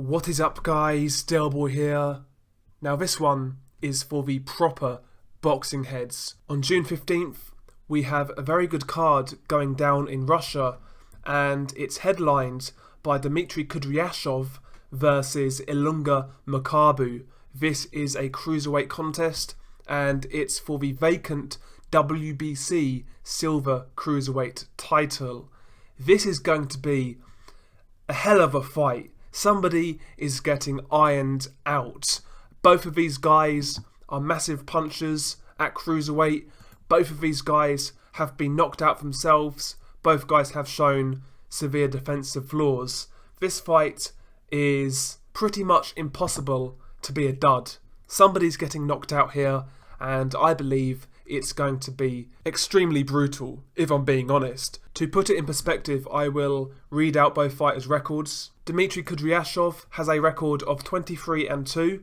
What is up, guys? Delboy here. Now this one is for the proper boxing heads. On June 15th we have a very good card going down in Russia, and it's headlined by Dmitry Kudryashov versus Ilunga Makabu. This is a cruiserweight contest and it's for the vacant WBC Silver Cruiserweight title. This is going to be a hell of a fight. Somebody is getting ironed out. Both of these guys are massive punchers at cruiserweight. Both of these guys have been knocked out themselves. Both guys have shown severe defensive flaws. This fight is pretty much impossible to be a dud. Somebody's getting knocked out here, and I believe it's going to be extremely brutal, if I'm being honest. To put it in perspective, I will read out both fighters' records. Dmitry Kudryashov has a record of 23-2.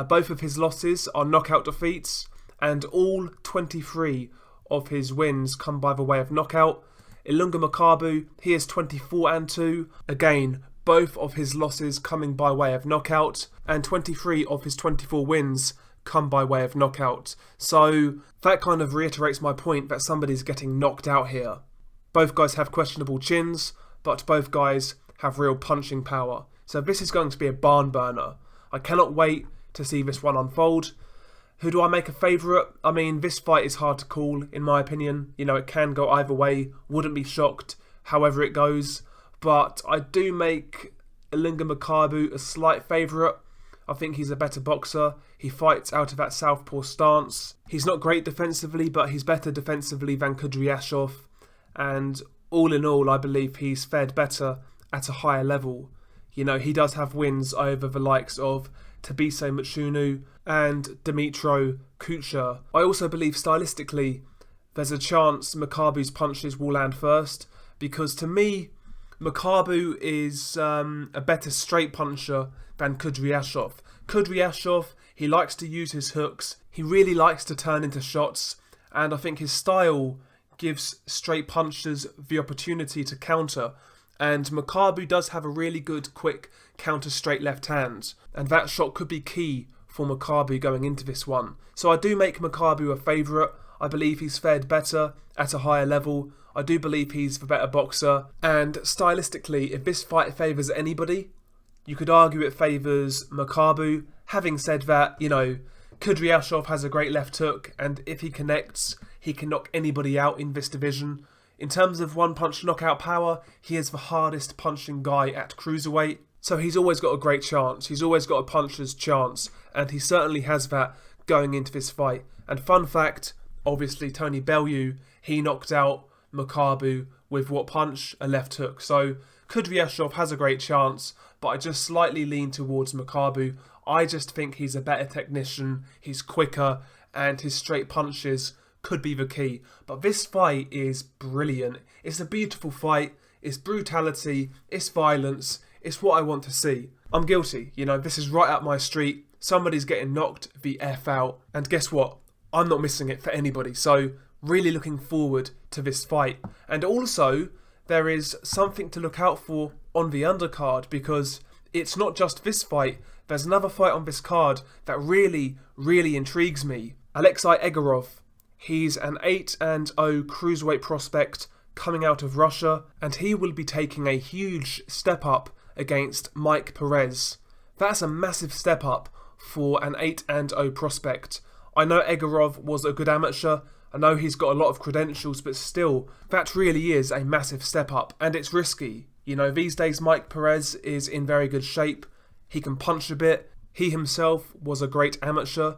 Both of his losses are knockout defeats, and all 23 of his wins come by the way of knockout. Ilunga Makabu, he is 24-2. Again, both of his losses coming by way of knockout, and 23 of his 24 wins come by way of knockout. So that kind of reiterates my point that somebody's getting knocked out here. Both guys have questionable chins, but both guys have real punching power. So this is going to be a barn burner. I cannot wait to see this one unfold. Who do I make a favourite? I mean, this fight is hard to call, in my opinion. You know, it can go either way. Wouldn't be shocked however it goes. But I do make Ilunga Makabu a slight favourite. I think he's a better boxer. He fights out of that southpaw stance. He's not great defensively, but he's better defensively than Kudryashov. And all in all, I believe he's fared better at a higher level. You know, he does have wins over the likes of Tabiso Machunu and Dmitry Kudryashov. I also believe stylistically there's a chance Makabu's punches will land first, because to me, Makabu is a better straight puncher than Kudryashov. Kudryashov, he likes to use his hooks, he really likes to turn into shots, and I think his style gives straight punchers the opportunity to counter. And Makabu does have a really good, quick counter straight left hand, and that shot could be key for Makabu going into this one. So I do make Makabu a favourite. I believe he's fared better at a higher level. I do believe he's the better boxer. And stylistically, if this fight favours anybody, you could argue it favours Makabu. Having said that, you know, Kudryashov has a great left hook, and if he connects, he can knock anybody out in this division. In terms of one-punch knockout power, he is the hardest punching guy at cruiserweight. So he's always got a great chance. He's always got a puncher's chance, and he certainly has that going into this fight. And fun fact, obviously Tony Bellew, he knocked out Makabu with what punch? A left hook. So Kudryashov has a great chance, but I just slightly lean towards Makabu. I just think he's a better technician, he's quicker, and his straight punches could be the key. But this fight is brilliant. It's a beautiful fight. It's brutality. It's violence. It's what I want to see. I'm guilty. You know, this is right up my street. Somebody's getting knocked the F out. And guess what? I'm not missing it for anybody. So really looking forward to this fight. And also, there is something to look out for on the undercard, because it's not just this fight. There's another fight on this card that really, really intrigues me. Alexei Egorov. He's an 8-0 cruiserweight prospect coming out of Russia, and he will be taking a huge step up against Mike Perez. That's a massive step up for an 8-0 prospect. I know Egorov was a good amateur, I know he's got a lot of credentials, but still, that really is a massive step up, and it's risky. You know, these days Mike Perez is in very good shape, he can punch a bit, he himself was a great amateur,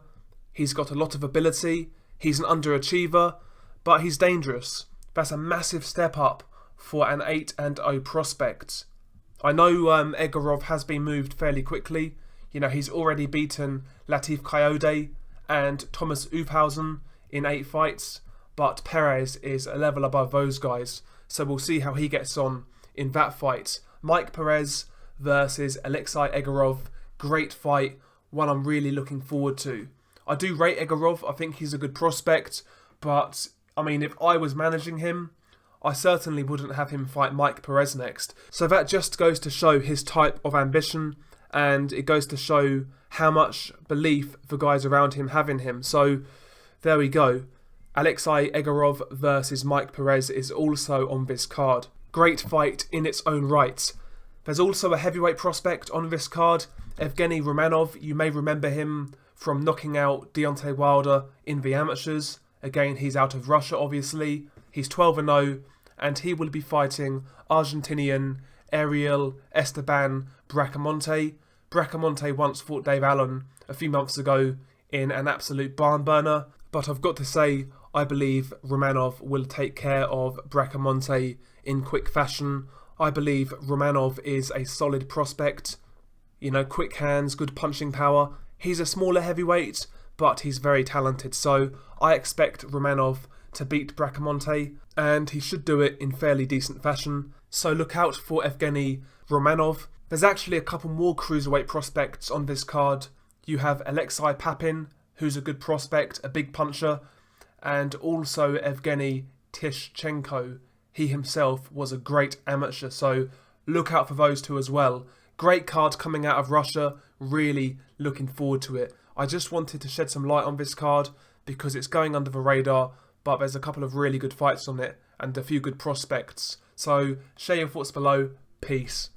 he's got a lot of ability, he's an underachiever, but he's dangerous. That's a massive step up for an 8-0 prospect. I know Egorov has been moved fairly quickly. You know, he's already beaten Latif Coyote and Thomas Ufhausen in 8 fights, but Perez is a level above those guys, so we'll see how he gets on in that fight. Mike Perez versus Alexei Egorov, great fight, one I'm really looking forward to. I do rate Egorov, I think he's a good prospect, but I mean, if I was managing him, I certainly wouldn't have him fight Mike Perez next. So that just goes to show his type of ambition and it goes to show how much belief the guys around him have in him. So there we go. Alexei Egorov versus Mike Perez is also on this card. Great fight in its own right. There's also a heavyweight prospect on this card, Evgeny Romanov. You may remember him from knocking out Deontay Wilder in the amateurs. Again, he's out of Russia, obviously. He's 12-0, and he will be fighting Argentinian Ariel Esteban Bracamonte. Bracamonte once fought Dave Allen a few months ago in an absolute barn burner, but I've got to say, I believe Romanov will take care of Bracamonte in quick fashion. I believe Romanov is a solid prospect. You know, quick hands, good punching power. He's a smaller heavyweight, but he's very talented. So I expect Romanov to beat Bracamonte, and he should do it in fairly decent fashion. So look out for Evgeny Romanov. There's actually a couple more cruiserweight prospects on this card. You have Alexei Papin, who's a good prospect, a big puncher, and also Evgeny Tishchenko. He himself was a great amateur, so look out for those two as well. Great card coming out of Russia, really looking forward to it. I just wanted to shed some light on this card because it's going under the radar, but there's a couple of really good fights on it and a few good prospects. So share your thoughts below. Peace.